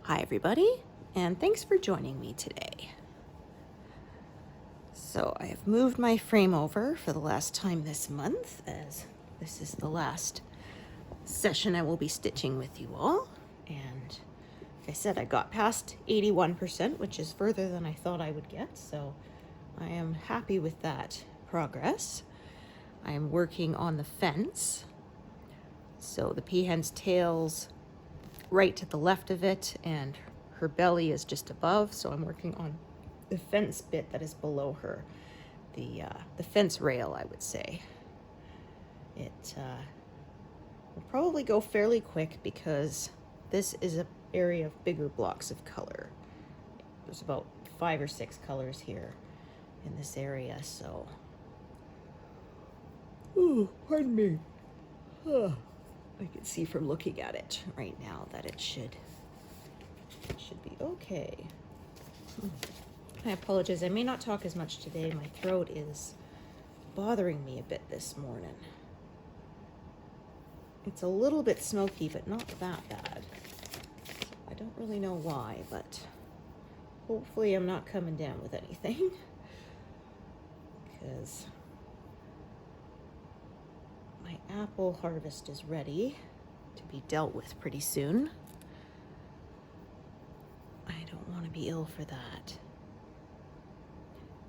Hi everybody, and thanks for joining me today. So I have moved my frame over for the last time this month, as this is the last session I will be stitching with you all. And like I said, I got past 81%, which is further than I thought I would get, so I am happy with that progress. I am working on the fence. So the peahen's tail's right to the left of it, and her belly is just above, so I'm working on the fence bit that is below her, the fence rail, I would say. It will probably go fairly quick because this is an area of bigger blocks of color. There's about 5 or 6 colors here in this area, so... Oh, pardon me. I can see from looking at it right now that it should be okay. I apologize, I may not talk as much today. My throat is bothering me a bit this morning. It's a little bit smoky, but not that bad. I don't really know why, but hopefully I'm not coming down with anything. Because my apple harvest is ready to be dealt with pretty soon. I don't want to be ill for that.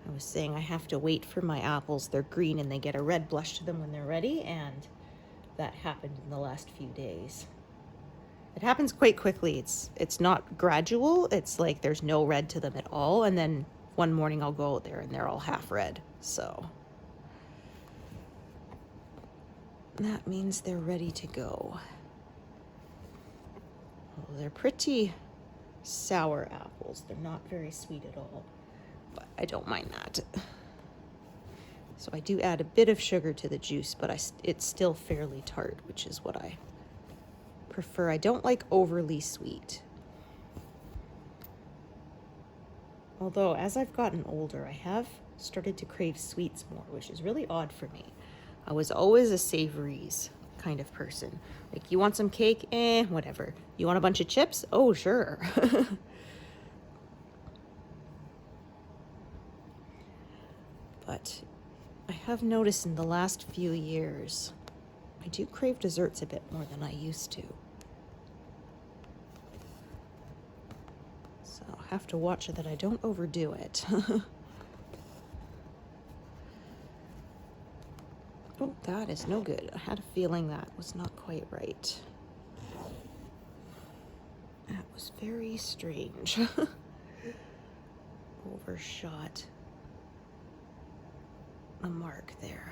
I was saying I have to wait for my apples. They're green and they get a red blush to them when they're ready, and that happened in the last few days. It happens quite quickly. It's not gradual. It's like there's no red to them at all, and then one morning I'll go out there and they're all half red. So that means they're ready to go. Well, they're pretty sour apples. They're not very sweet at all, but I don't mind that. So I do add a bit of sugar to the juice, but it's still fairly tart, which is what I prefer. I don't like overly sweet. Although, as I've gotten older, I have started to crave sweets more, which is really odd for me. I was always a savories kind of person. Like, you want some cake? Whatever. You want a bunch of chips? Oh, sure. But I have noticed in the last few years, I do crave desserts a bit more than I used to. So I'll have to watch that I don't overdo it. Oh, that is no good. I had a feeling that was not quite right. That was very strange. Overshot the mark there.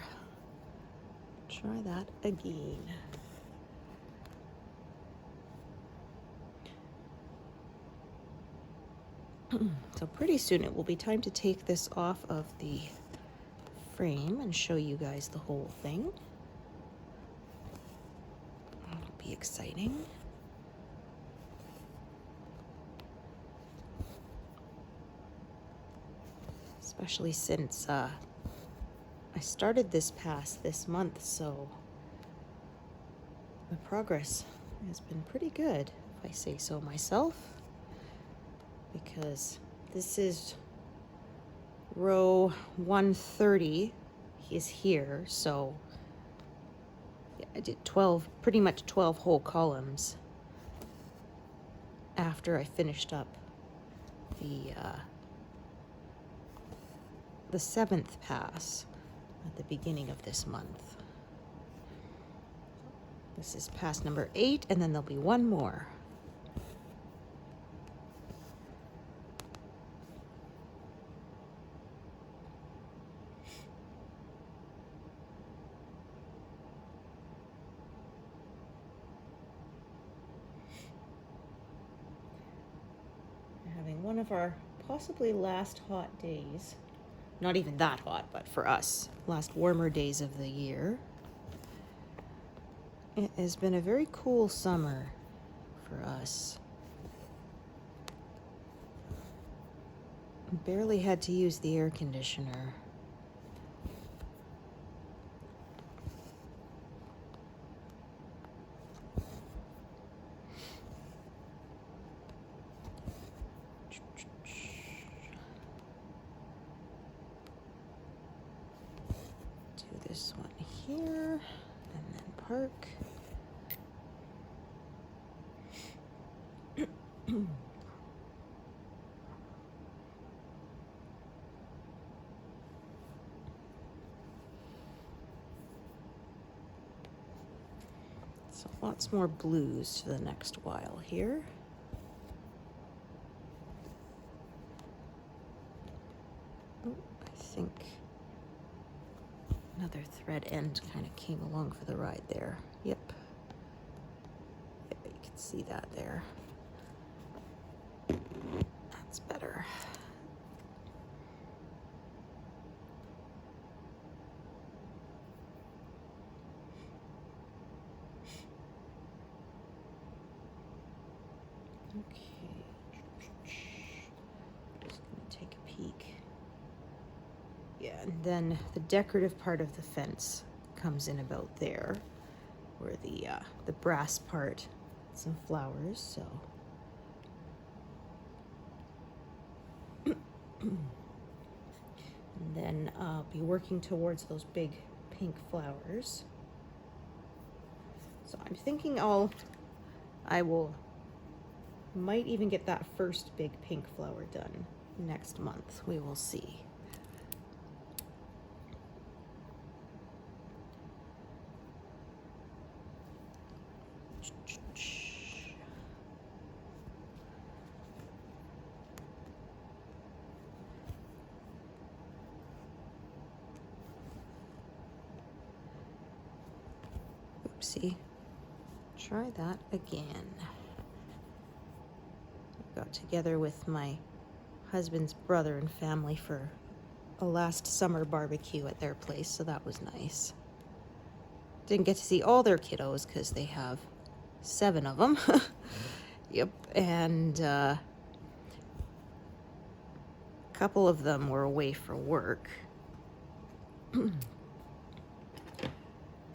Try that again. So pretty soon it will be time to take this off of the frame and show you guys the whole thing. That'll be exciting. Especially since I started this month, so the progress has been pretty good, if I say so myself, because this is row 130 is here, so yeah, I did pretty much 12 whole columns after I finished up the 7th pass at the beginning of this month. This is pass number 8, and then there'll be one more. Having one of our possibly last hot days. Not even that hot, but for us, last warmer days of the year. It has been a very cool summer for us. Barely had to use the air conditioner. Park. So lots more blues for the next while here. Oh, I think another thread end kind of came along for the ride there. Yep. Yep, you can see that there. That's better. Okay. Just gonna take a peek. Yeah, and then the decorative part of the fence comes in about there, where the brass part, some flowers, so. And then I'll be working towards those big pink flowers. So I'm thinking might even get that first big pink flower done next month. We will see. Oopsie. Try that again. I got together with my husband's brother and family for a last summer barbecue at their place, so that was nice. Didn't get to see all their kiddos because they have 7 of them. Yep, and a couple of them were away for work.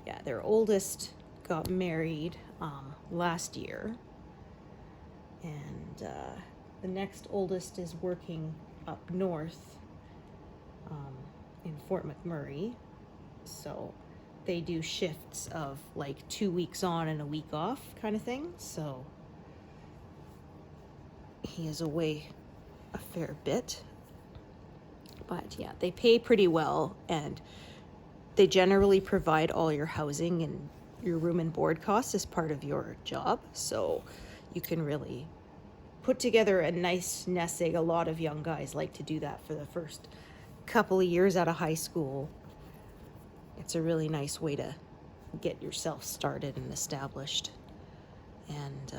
Yeah, their oldest got married last year, and the next oldest is working up north in Fort McMurray, so they do shifts of like 2 weeks on and a week off kind of thing, so he is away a fair bit. But yeah, they pay pretty well, and they generally provide all your housing and your room and board costs as part of your job, so you can really put together a nice nest egg. A lot of young guys like to do that for the first couple of years out of high school. It's a really nice way to get yourself started and established, and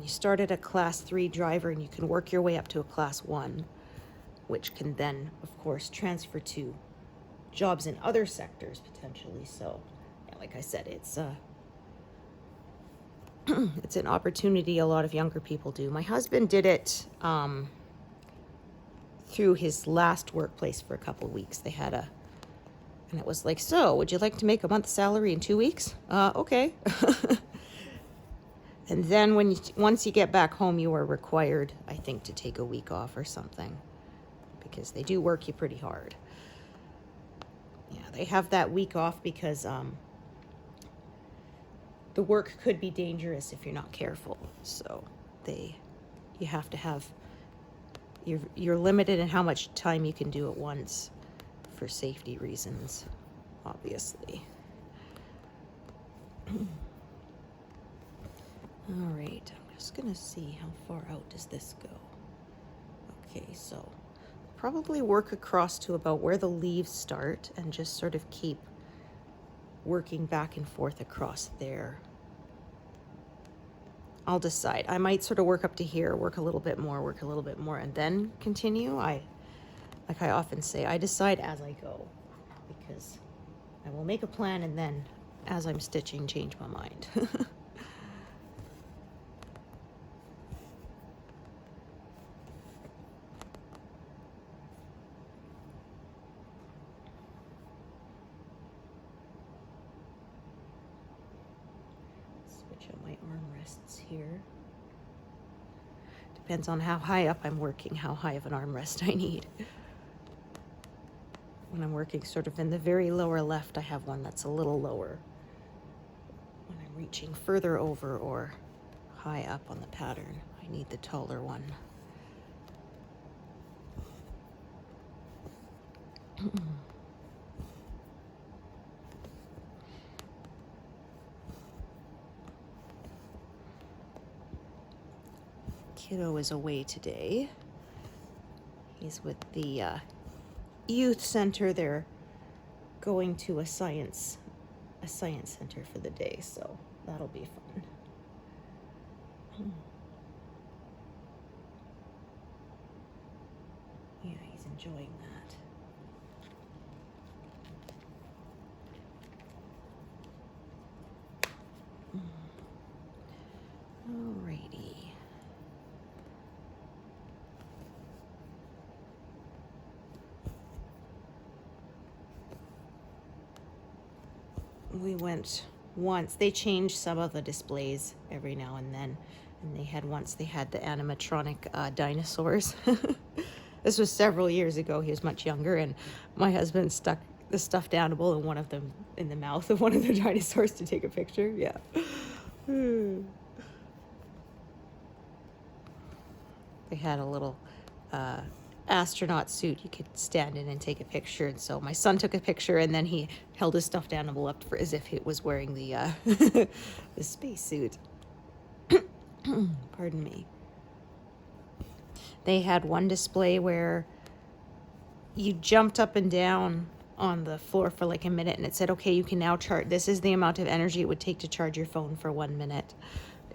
you start at a class 3 driver and you can work your way up to a class 1, which can then of course transfer to jobs in other sectors potentially. So yeah, like I said, it's it's an opportunity a lot of younger people do. My husband did it through his last workplace for a couple of weeks. They had and it was like, so would you like to make a month's salary in 2 weeks? Okay. And then once you get back home, you are required, I think, to take a week off or something, because they do work you pretty hard. Yeah, they have that week off because the work could be dangerous if you're not careful. So you have to have, you're limited in how much time you can do at once for safety reasons, obviously. All right, I'm just gonna see how far out does this go. Okay, so probably work across to about where the leaves start and just sort of keep working back and forth across there. I'll decide. I might sort of work up to here, work a little bit more, and then continue. Like I often say, I decide as I go, because I will make a plan and then as I'm stitching, change my mind. My arm rests here. Depends on how high up I'm working, how high of an armrest I need. when I'm working sort of in the very lower left, I have one that's a little lower. When I'm reaching further over or high up on the pattern, I need the taller one. Kiddo is away today. He's with the youth center. They're going to a science center for the day, so that'll be fun. Yeah, he's enjoying that. Alrighty. We went once. They changed some of the displays every now and then. And they had the animatronic dinosaurs. This was several years ago. He was much younger, and my husband stuck the stuffed animal and one of them in the mouth of one of the dinosaurs to take a picture. Yeah. They had a little astronaut suit you could stand in and take a picture, and so my son took a picture, and then he held his stuffed animal up for as if it was wearing the the space suit. Pardon me. They had one display where you jumped up and down on the floor for like a minute, and it said, okay, you can now charge. This is the amount of energy it would take to charge your phone for 1 minute.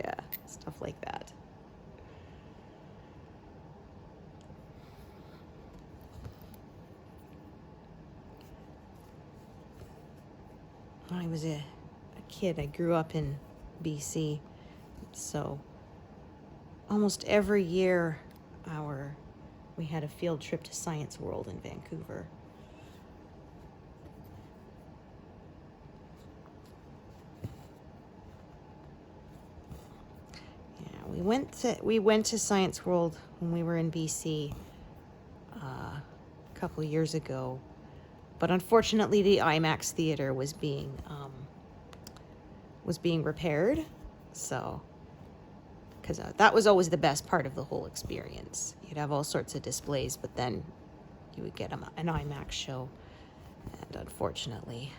Yeah, stuff like that. When I was a kid, I grew up in BC, so almost every year we had a field trip to Science World in Vancouver. Yeah, we went to Science World when we were in BC a couple years ago, but unfortunately the IMAX theater was being repaired, so. Because that was always the best part of the whole experience. You'd have all sorts of displays, but then you would get an IMAX show. And unfortunately...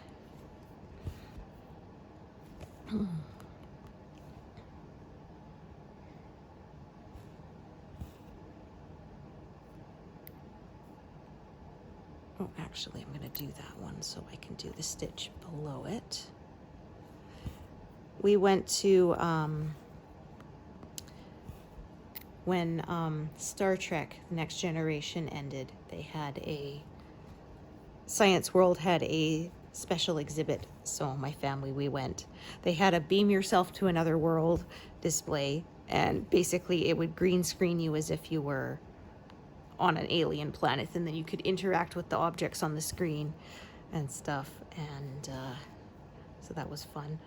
Oh, actually, I'm going to do that one so I can do the stitch below it. We went to... when Star Trek Next Generation ended, Science World had a special exhibit, so my family, we went. They had a beam yourself to another world display, and basically it would green screen you as if you were on an alien planet, and then you could interact with the objects on the screen and stuff, and so that was fun.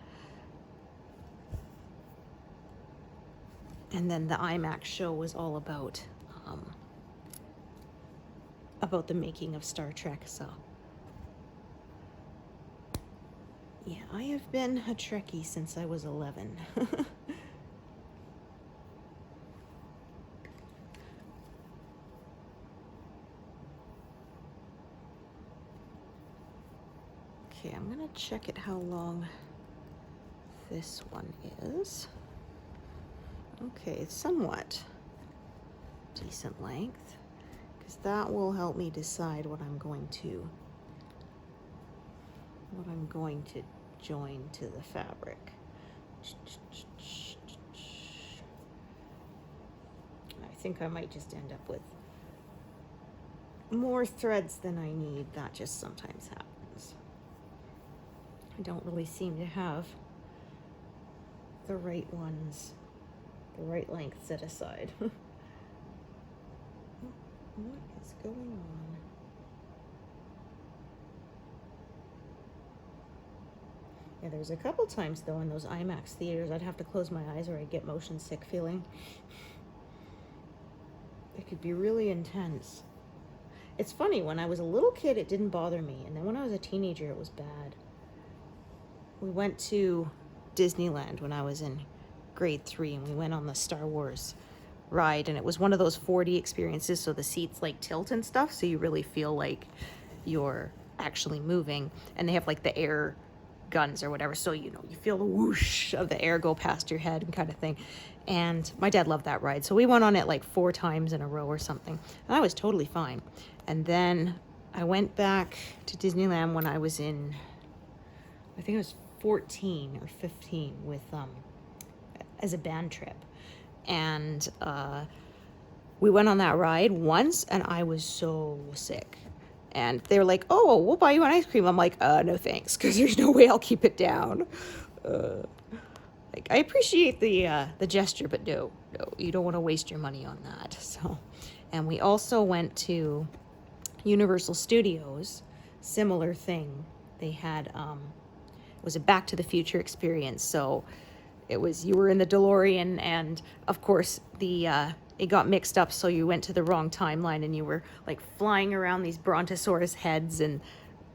And then the IMAX show was all about the making of Star Trek, so. Yeah, I have been a Trekkie since I was 11. Okay, I'm gonna check it how long this one is. Okay, it's somewhat decent length, because that will help me decide what I'm going to join to the fabric. I think I might just end up with more threads than I need. That just sometimes happens. I don't really seem to have the right ones, the right length set aside. What is going on? Yeah, there was a couple times though in those IMAX theaters I'd have to close my eyes or I'd get motion sick feeling. It could be really intense. it's funny, when I was a little kid, it didn't bother me. And then when I was a teenager, it was bad. We went to Disneyland when I was in grade 3, and we went on the Star Wars ride, and it was one of those 4D experiences, so the seats like tilt and stuff, so you really feel like you're actually moving, and they have like the air guns or whatever, so you feel the whoosh of the air go past your head and kind of thing. And my dad loved that ride, so we went on it like 4 times in a row or something, and I was totally fine. And then I went back to Disneyland when I was in, I think it was 14 or 15, with as a band trip. And we went on that ride once, and I was so sick. And they were like, "Oh, we'll buy you an ice cream." I'm like, "No thanks, because there's no way I'll keep it down." Like, I appreciate the gesture, but no, you don't want to waste your money on that. So, and we also went to Universal Studios, similar thing. They had it was a Back to the Future experience. So it was, you were in the DeLorean, and of course it got mixed up, so you went to the wrong timeline, and you were like flying around these brontosaurus heads, and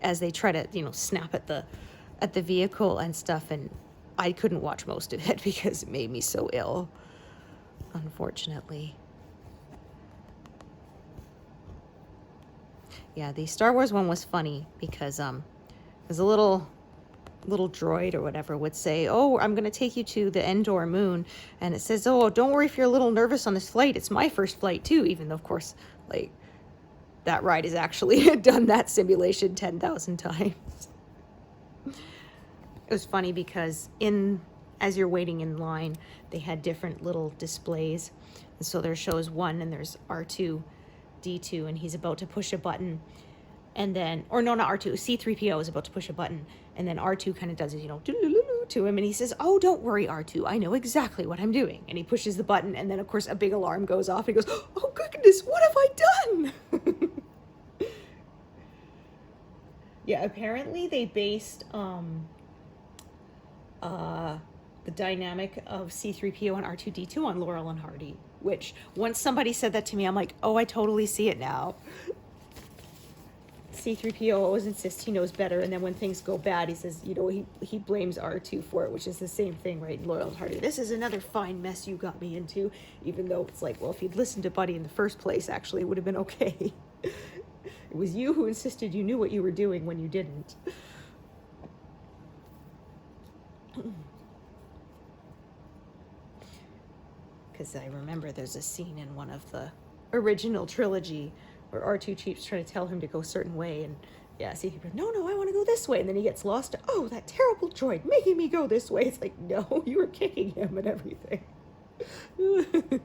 as they try to snap at the vehicle and stuff. And I couldn't watch most of it because it made me so ill, unfortunately. Yeah, the Star Wars one was funny because there's a little droid or whatever would say, "Oh, I'm going to take you to the Endor moon." And it says, "Oh, don't worry if you're a little nervous on this flight. It's my first flight too," even though, of course, like, that ride has actually done that simulation 10,000 times. It was funny because as you're waiting in line, they had different little displays. And so there shows 1, and there's R2-D2, and he's about to push a button. And then, or no, not R2, C-3PO is about to push a button, and then R2 kind of does it, to him, and he says, "Oh, don't worry, R2, I know exactly what I'm doing." And he pushes the button, and then, of course, a big alarm goes off, and he goes, "Oh, goodness, what have I done?" Yeah, apparently they based the dynamic of C-3PO and R2-D2 on Laurel and Hardy, which, once somebody said that to me, I'm like, "Oh, I totally see it now." C-3PO always insists he knows better, and then when things go bad, he says, he blames R2 for it, which is the same thing, right? Laurel and Hardy, "This is another fine mess you got me into," even though it's like, well, if you'd listened to Buddy in the first place, actually, it would have been okay. It was you who insisted you knew what you were doing when you didn't. Because I remember there's a scene in one of the original trilogy where R2 keeps trying to tell him to go a certain way, and yeah, see, no, I want to go this way, and then he gets lost. "Oh, that terrible droid making me go this way." It's like, no, you were kicking him and everything. It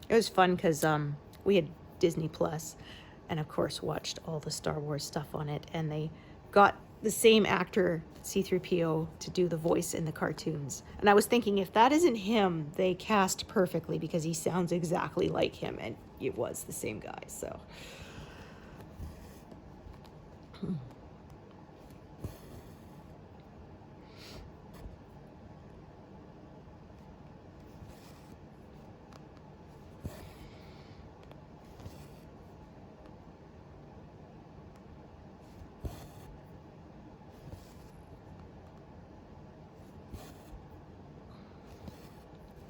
was fun because we had Disney Plus, and of course watched all the Star Wars stuff on it, and they got the same actor, C-3PO, to do the voice in the cartoons. And I was thinking, if that isn't him, they cast perfectly, because he sounds exactly like him, and it was the same guy, so.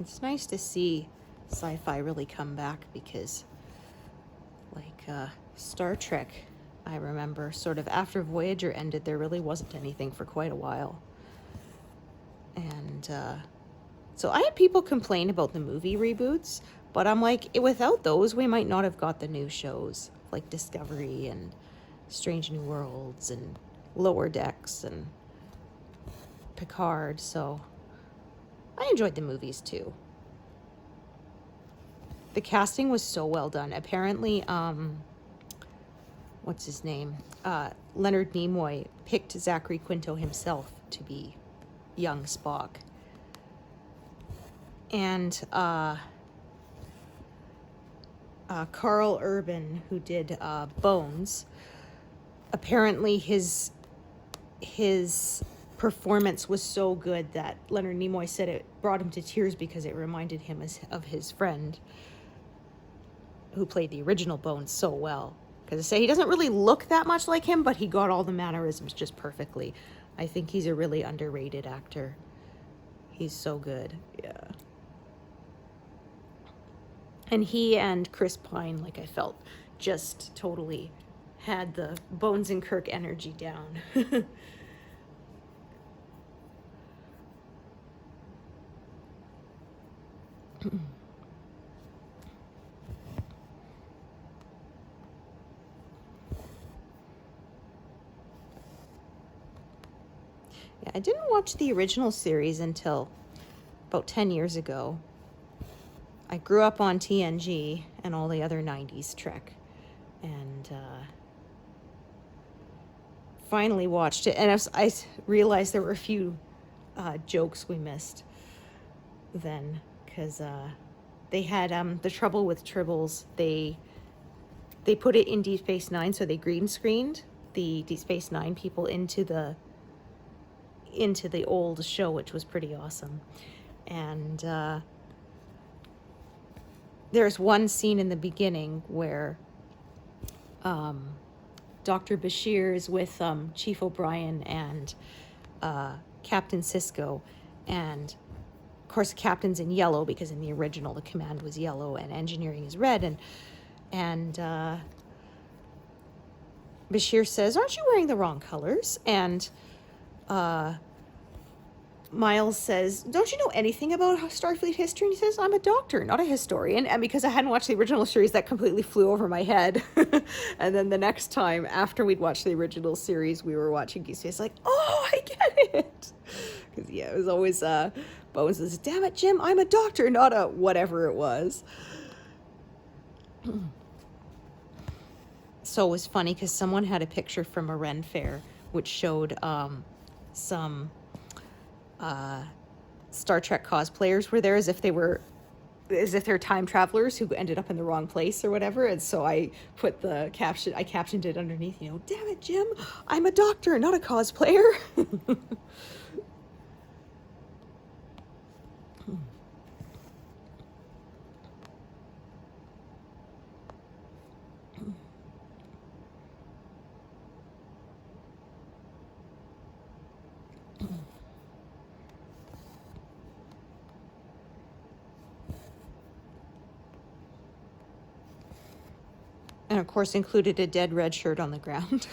It's nice to see sci-fi really come back, because like Star Trek, I remember sort of after Voyager ended, there really wasn't anything for quite a while. And so I had people complain about the movie reboots, but I'm like, without those, we might not have got the new shows like Discovery and Strange New Worlds and Lower Decks and Picard. So I enjoyed the movies too. The casting was so well done. Apparently, what's his name? Leonard Nimoy picked Zachary Quinto himself to be young Spock. And Carl Urban, who did Bones, apparently his performance was so good that Leonard Nimoy said it brought him to tears because it reminded him of his friend. who played the original Bones so well. Because I say he doesn't really look that much like him, but he got all the mannerisms just perfectly. I think he's a really underrated actor. He's so good. Yeah. And he and Chris Pine, like I felt, just totally had the Bones and Kirk energy down. Yeah, I didn't watch the original series until about 10 years ago. I grew up on TNG and all the other 90s Trek, and finally watched it. And I realized there were a few jokes we missed then, because they had the trouble with Tribbles. They put it in Deep Space Nine, so they green screened the Deep Space Nine people into the old show, which was pretty awesome. And there's one scene in the beginning where Dr. Bashir is with Chief O'Brien and Captain Sisko, and of course the captain's in yellow because in the original the command was yellow and engineering is red, and Bashir says, "Aren't you wearing the wrong colors?" And Miles says, "Don't you know anything about Starfleet history?" And he says, "I'm a doctor, not a historian." And because I hadn't watched the original series, that completely flew over my head. And then the next time, after we'd watched the original series, we were watching Deep Space, like, oh, I get it. Because, yeah, it was always, Bones says, "Damn it, Jim, I'm a doctor, not a whatever it was." So it was funny because someone had a picture from a Ren Fair, which showed some Star Trek cosplayers were there as if they're time travelers who ended up in the wrong place or whatever. And so I put I captioned it underneath, "Damn it, Jim, I'm a doctor, not a cosplayer." And of course included a dead red shirt on the ground.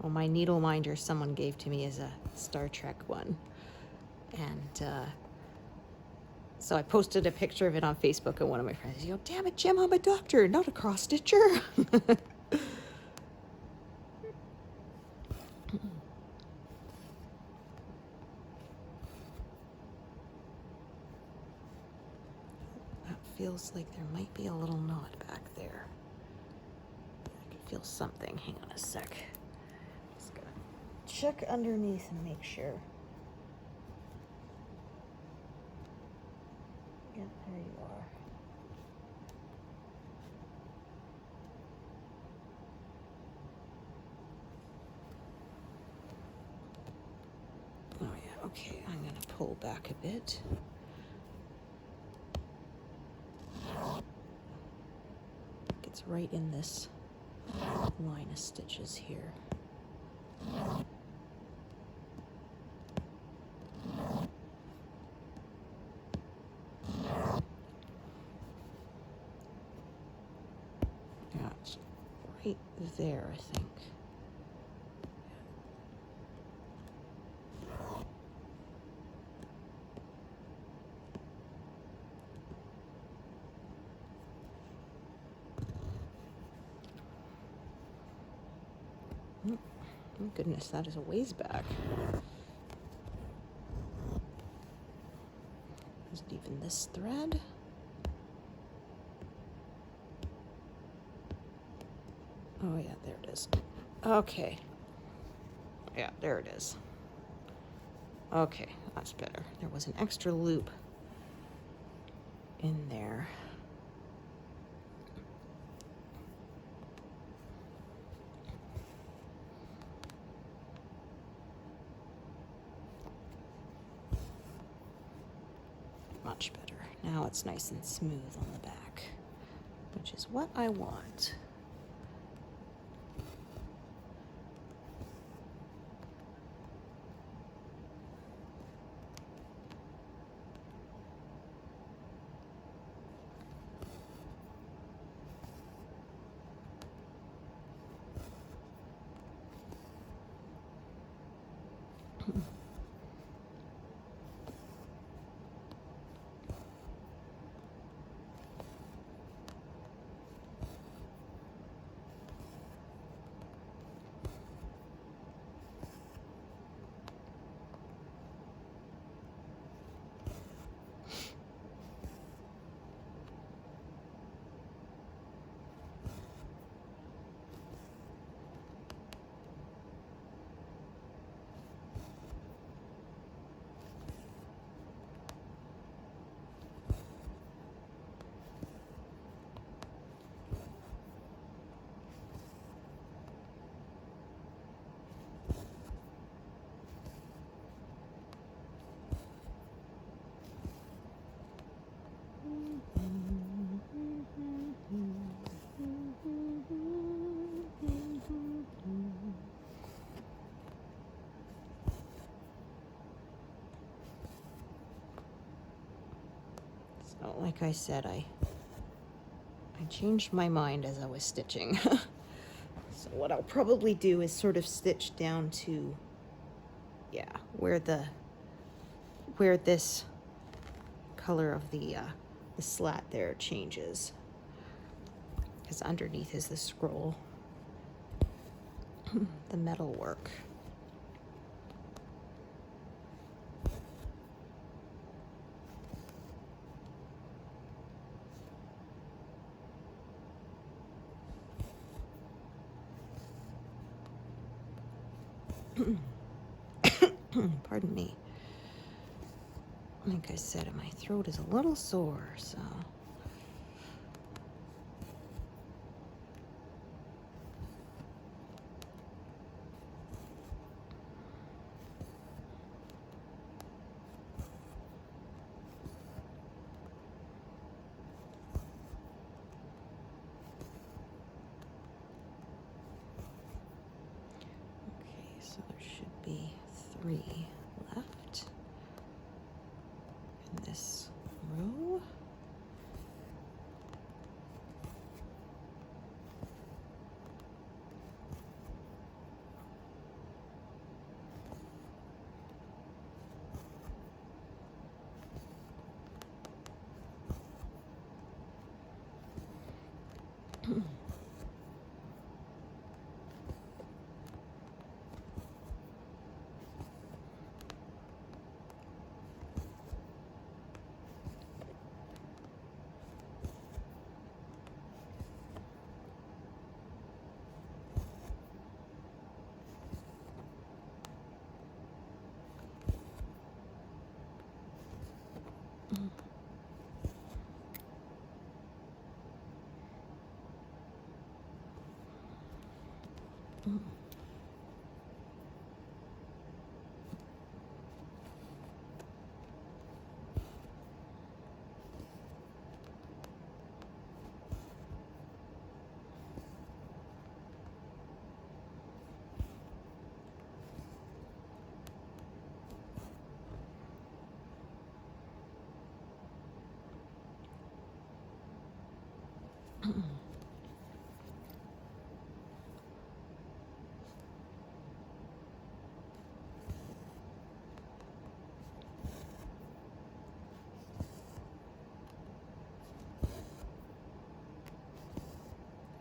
Well, my needle minder someone gave to me as a Star Trek one. And so I posted a picture of it on Facebook, and one of my friends, "Damn it, Jim, I'm a doctor, not a cross-stitcher." That feels like there might be a little knot back there. I can feel something. Hang on a sec. Just gotta check underneath and make sure. Yeah, there you are. Oh yeah, okay, I'm gonna pull back a bit. It's right in this line of stitches here. Yeah, it's right there, I think. Oh, goodness, that is a ways back. open this thread. Oh yeah, there it is. Okay. Yeah, there it is. Okay, that's better. There was an extra loop in there. Much better. Now it's nice and smooth on the back, which is what I want. So, like I said, I changed my mind as I was stitching. So what I'll probably do is sort of stitch down to, yeah, where this color of the slat there changes, because underneath is the scroll, the metal work. Pardon me. Like I said, my throat is a little sore, so. Okay, so there should be 3 left in this row.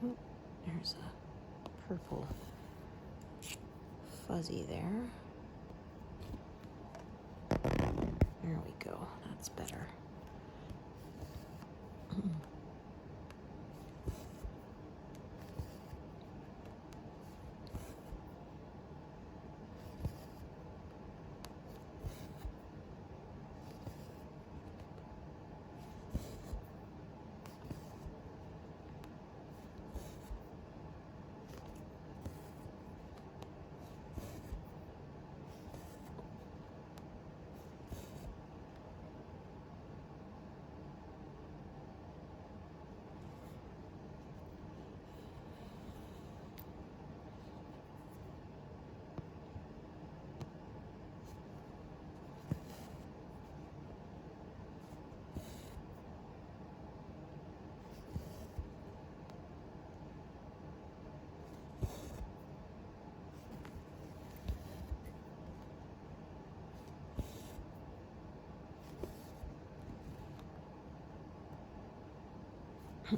Oh, there's a purple fuzzy there. There we go. That's better. Okay,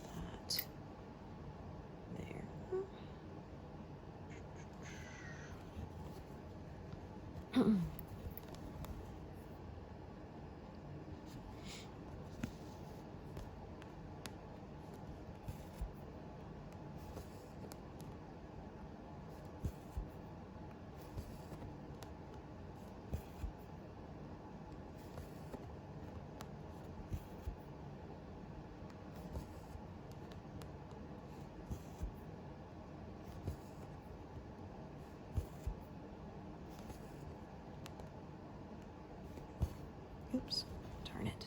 that there. Oops, darn it.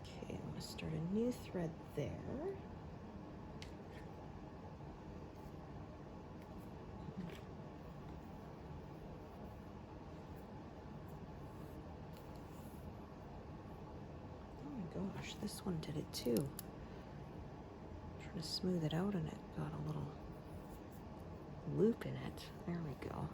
Okay, I'm gonna start a new thread there. Oh my gosh, this one did it too. Trying to smooth it out and it got a little loop in it. There we go.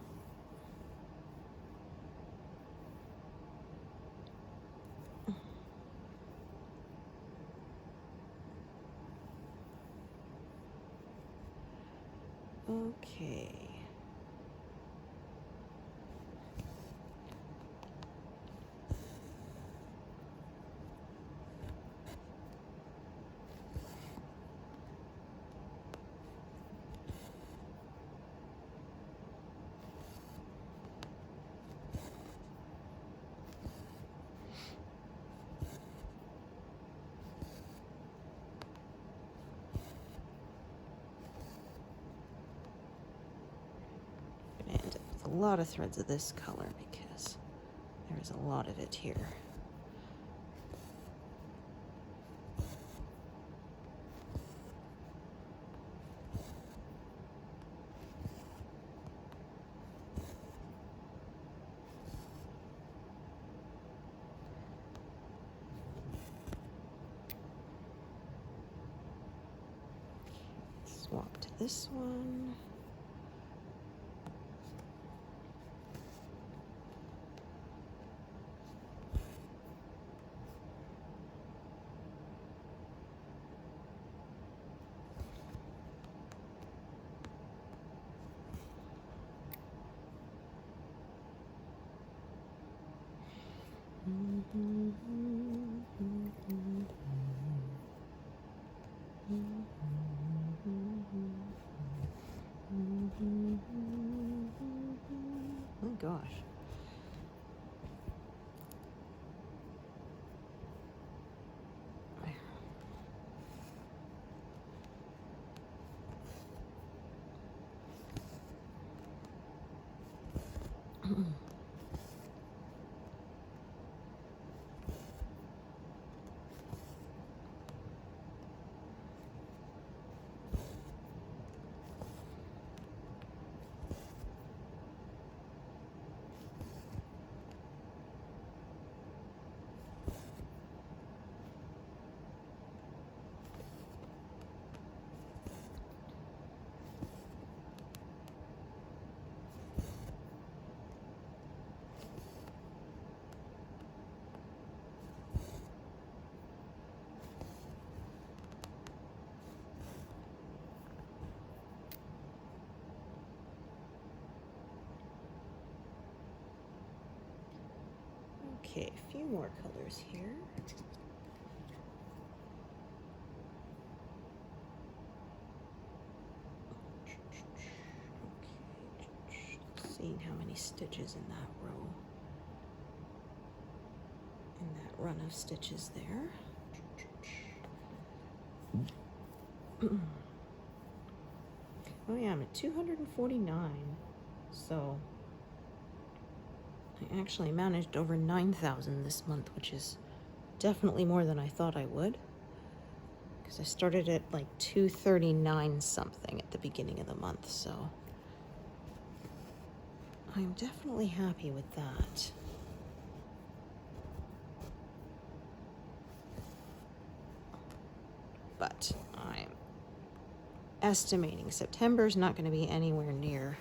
Okay. I'm gonna end up with a lot of threads of this color because there's a lot of it here. Swap to this one. Oh gosh. Okay, a few more colors here. Okay, seeing how many stitches in that row, in that run of stitches there. Oh yeah, I'm at 249, so I actually managed over 9,000 this month, which is definitely more than I thought I would, because I started at like 239 something at the beginning of the month, so I'm definitely happy with that. But I'm estimating September's not going to be anywhere near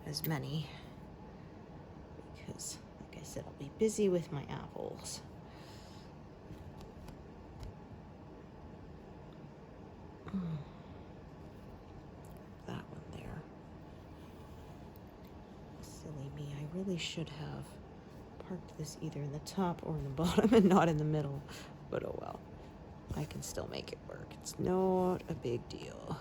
as many, because like I said, I'll be busy with my apples. That one there. Silly me, I really should have parked this either in the top or in the bottom and not in the middle, but oh well. I can still make it work. It's not a big deal.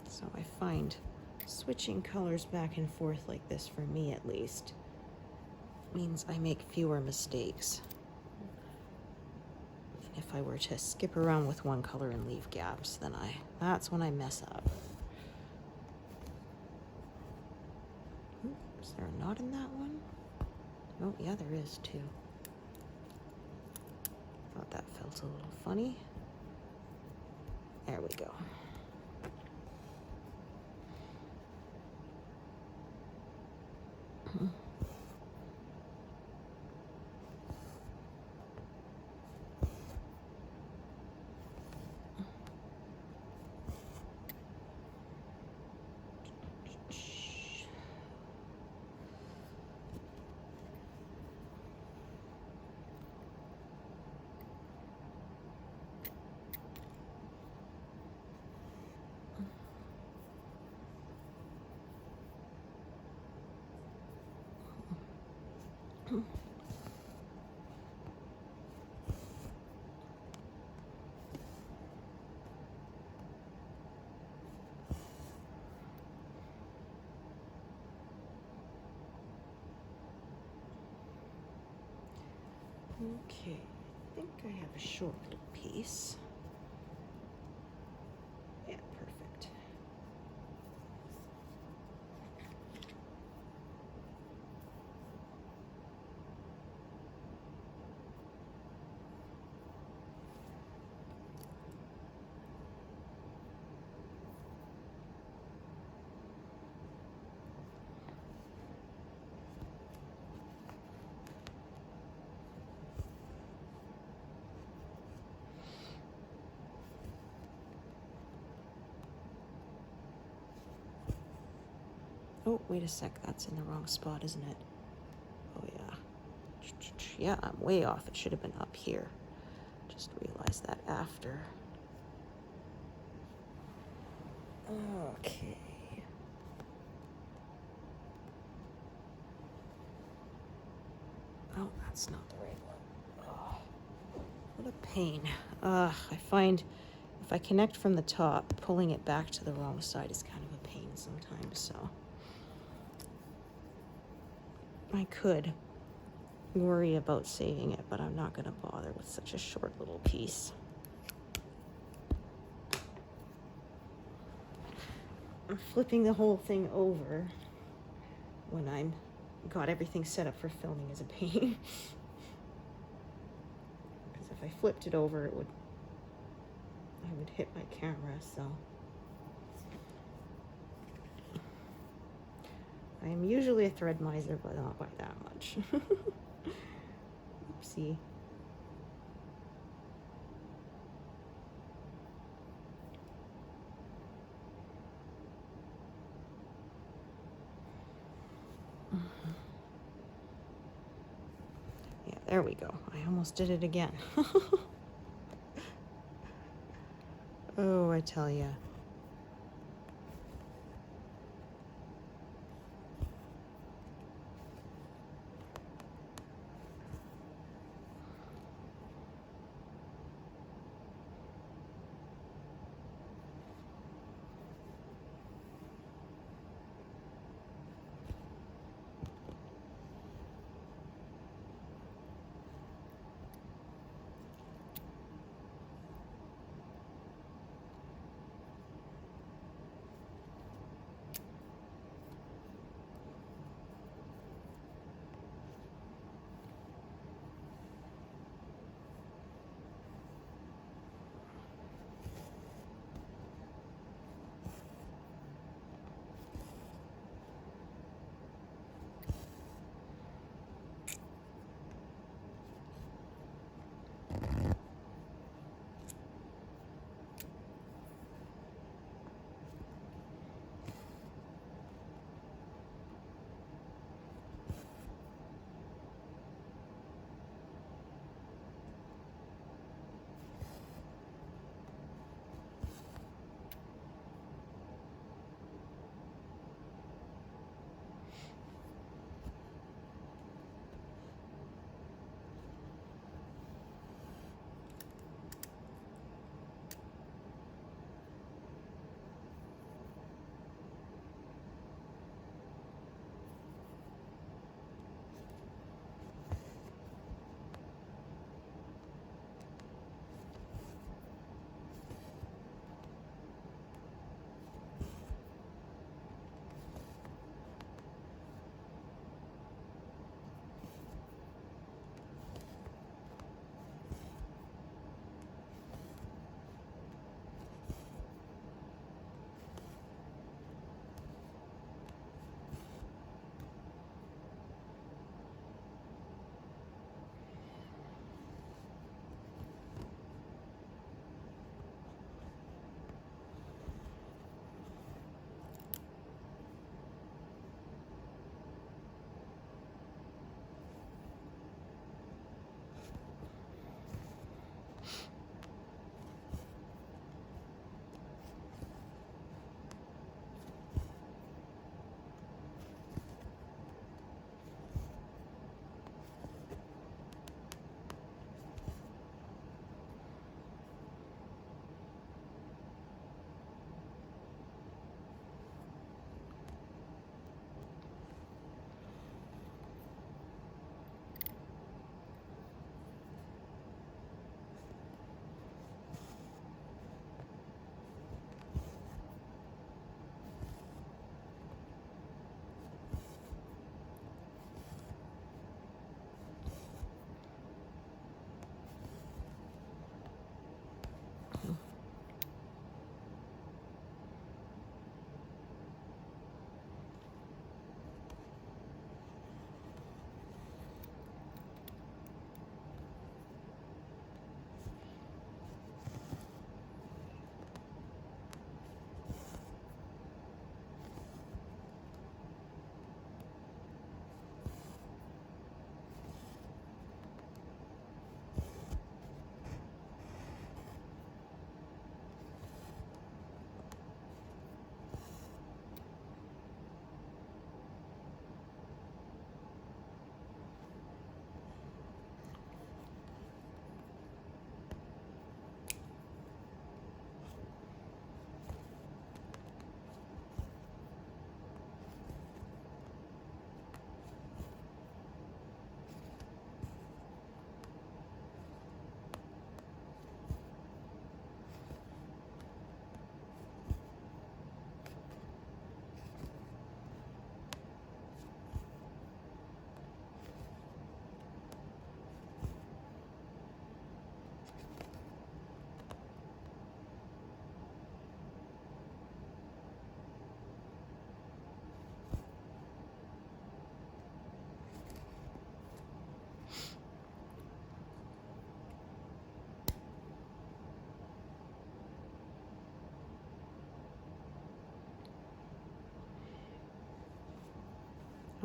So I find switching colors back and forth like this, for me at least, means I make fewer mistakes than if I were to skip around with one color and leave gaps. Then that's when I mess up. Is there a knot in that one? Oh yeah, there is too. Thought that felt a little funny. There we go. Okay, I think I have a short little piece. Yeah, perfect. Oh, wait a sec. That's in the wrong spot, isn't it? Oh, yeah. Yeah, I'm way off. It should have been up here. Just realized that after. Okay. Oh, that's not the right one. Oh, what a pain. I find if I connect from the top, pulling it back to the wrong side is kind of a pain sometimes, so. I could worry about saving it, but I'm not going to bother with such a short little piece. Flipping the whole thing over when I'm got everything set up for filming is a pain. Because if I flipped it over, I would hit my camera, so. I am usually a thread miser, but not by that much. Oopsie. Yeah, there we go. I almost did it again. Oh, I tell ya.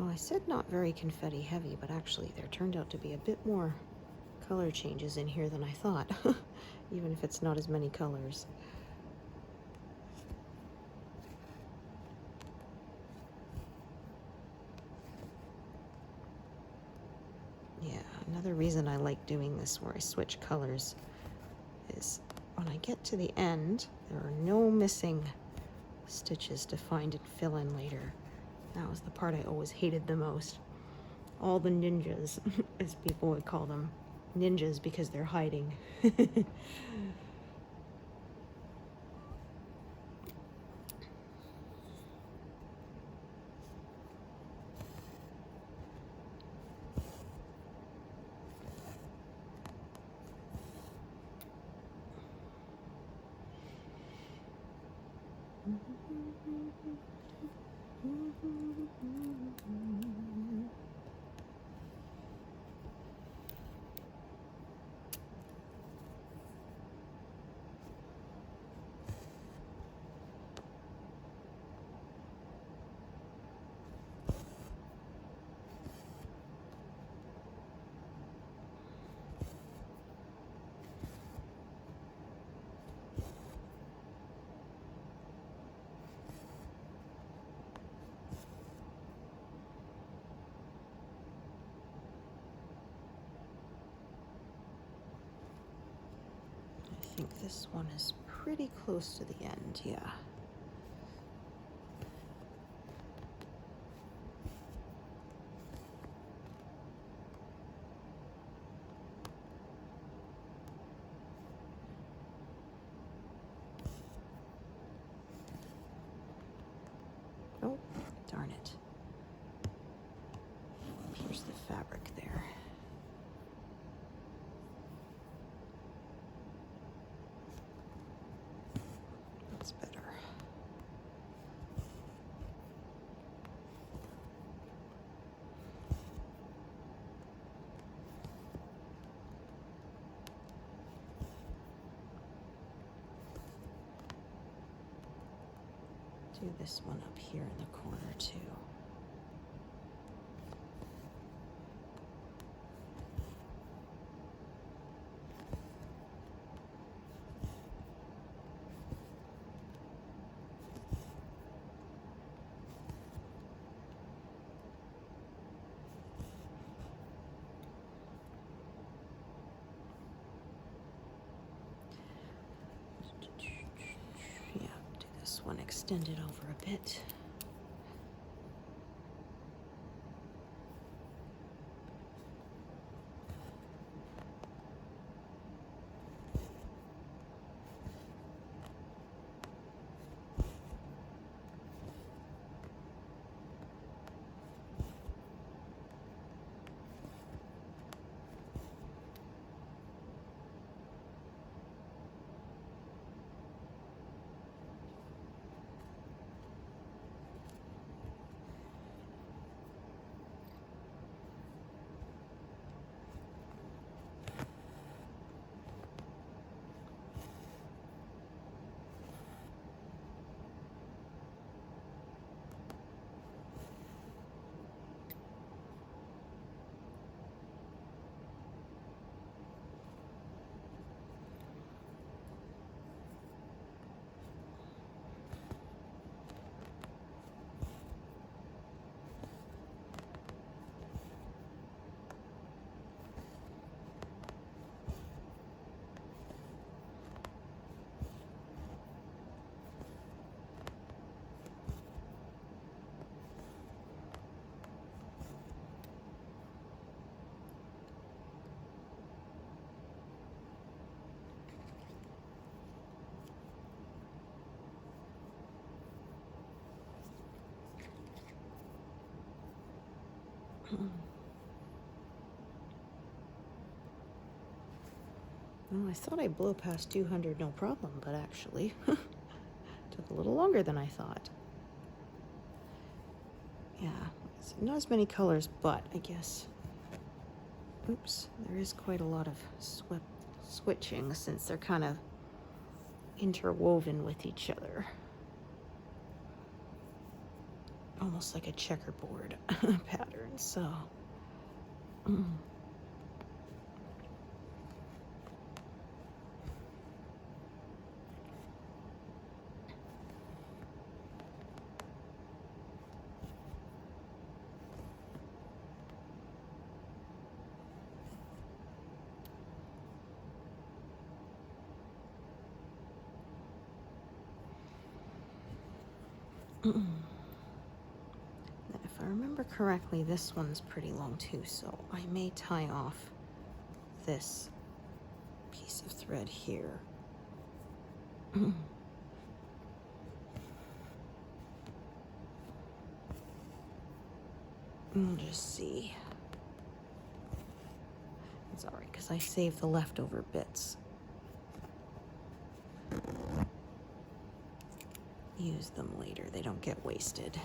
Well, I said not very confetti heavy, but actually there turned out to be a bit more color changes in here than I thought, even if it's not as many colors. Yeah, another reason I like doing this where I switch colors is when I get to the end, there are no missing stitches to find and fill in later. That was the part I always hated the most. All the ninjas, as people would call them. Ninjas because they're hiding. I think this one is pretty close to the end, yeah. Oh, darn it. Here's the fabric there. That's better. Do this one up here in the corner too. Yeah, do this one extend it over a bit. Well, I thought I'd blow past 200 no problem, but actually took a little longer than I thought. Yeah, it's not as many colors, but I guess, oops, there is quite a lot of switching since they're kind of interwoven with each other. almost like a checkerboard pattern. So if I remember correctly, this one's pretty long too, so I may tie off this piece of thread here. We'll just see. It's all right because I saved the leftover bits. Use them later, they don't get wasted.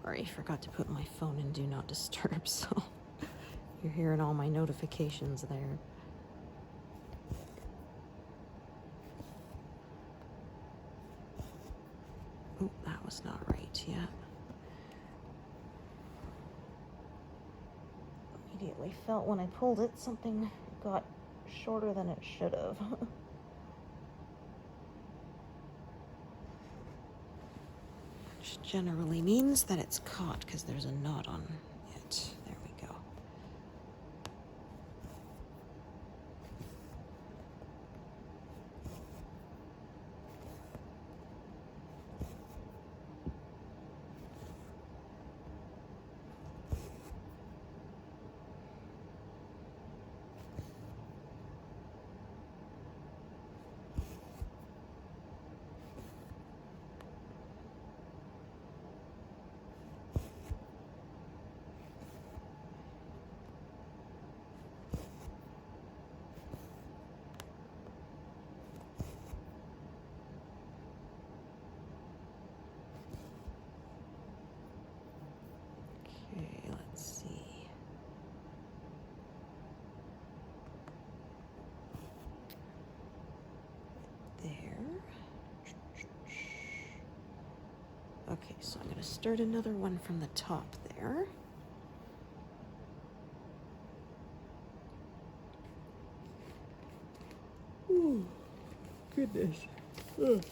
Sorry, forgot to put my phone in Do Not Disturb, so you're hearing all my notifications there. Oh, that was not right yet. Immediately felt when I pulled it, something got shorter than it should have. Which generally means that it's caught because there's a knot on it. There we go. Okay, let's see. There. Okay, so I'm going to start another one from the top there. Ooh, goodness. Ugh.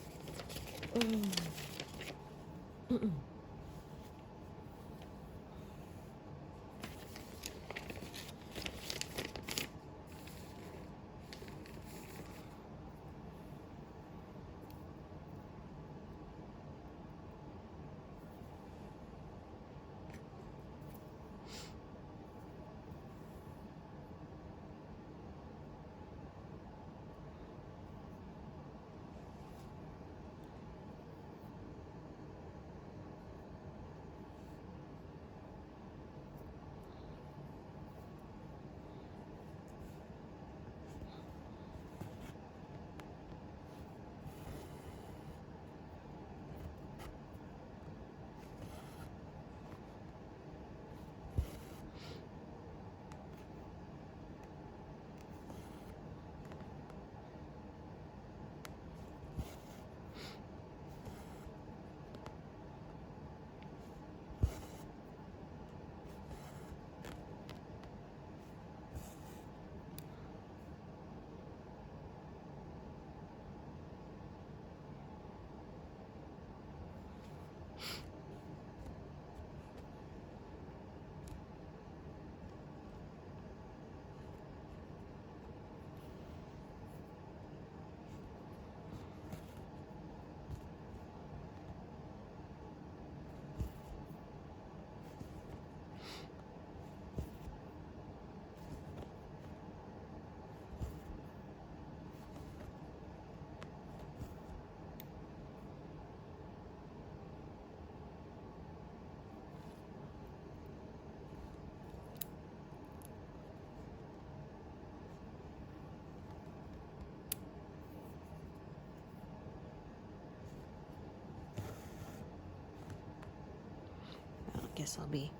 Guess I'll be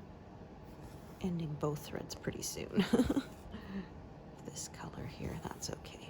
ending both threads pretty soon. This color here, that's okay.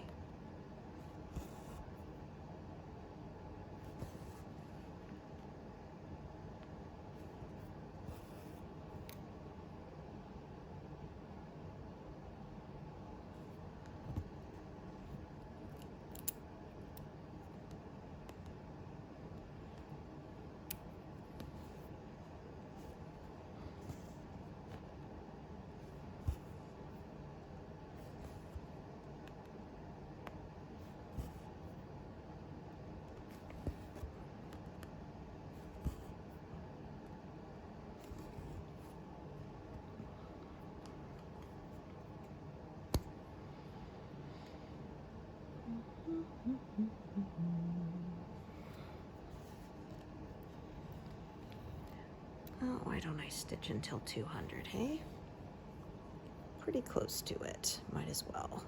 Oh, why don't I stitch until 200, hey? Pretty close to it, might as well.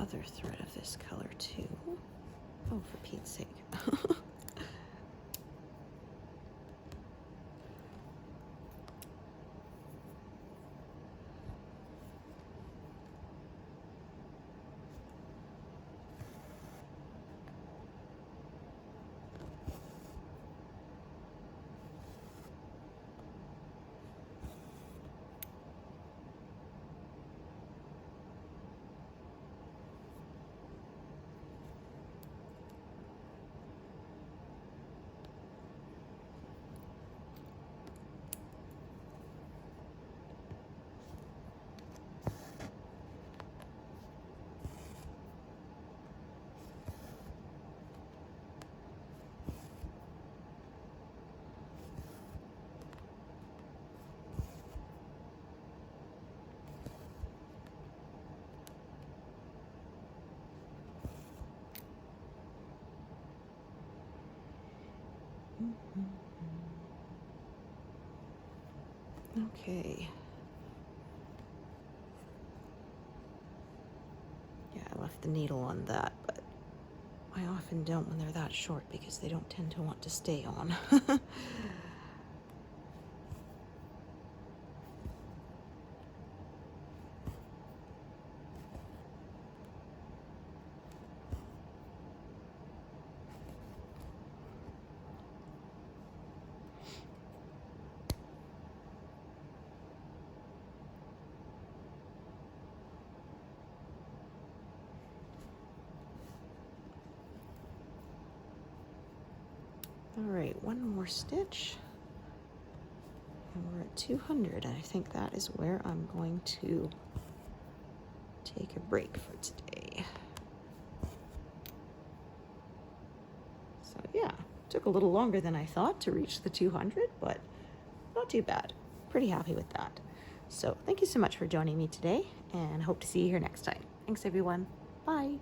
other thread of this color too. Oh, for Pete's sake. Okay. Yeah, I left the needle on that, but I often don't when they're that short because they don't tend to want to stay on. All right, one more stitch. And we're at 200, and I think that is where I'm going to take a break for today. So yeah, took a little longer than I thought to reach the 200, but not too bad. Pretty happy with that. So thank you so much for joining me today, and hope to see you here next time. Thanks everyone. Bye.